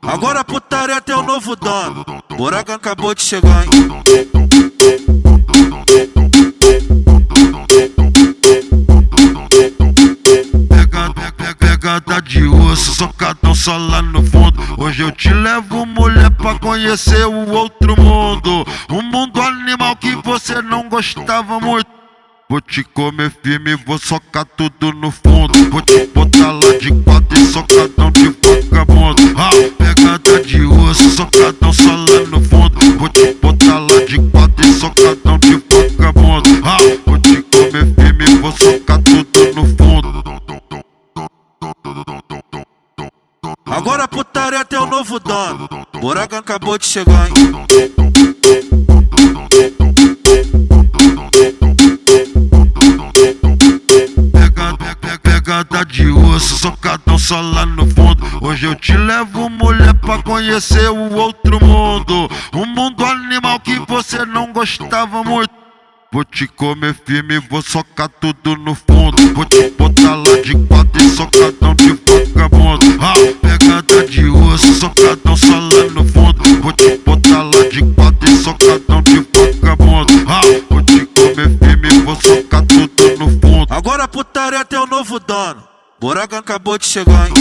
Agora a putaria tem um novo dono. Buragan acabou de chegar, hein? Pegada de osso, socadão só lá no fundo. Hoje eu te levo, mulher, pra conhecer o outro mundo. Um mundo animal que você não gostava muito. Vou te comer firme, vou socar tudo no fundo. Vou te botar lá de quatro e socadão de vagabundo. Pegada de osso, socadão só lá no fundo. Vou te botar lá de quatro e socadão de vagabundo. Vou te comer firme, vou socar tudo no fundo. Agora a putaria tem um novo dono. Buragan acabou de chegar, hein? Pegada de osso, socadão só lá no fundo. Hoje eu te levo, mulher, pra conhecer o outro mundo. Um mundo animal que você não gostava muito. Vou te comer firme, vou socar tudo no fundo. Vou te botar lá de quatro e socadão de vagabundo. Pegada de osso, socadão só lá no fundo. Vou te botar lá de quatro e socadão de vagabundo. Vou te comer firme, vou socar tudo no fundo. Agora a putaria tem um novo dono. Buragan acabou de chegar, hein?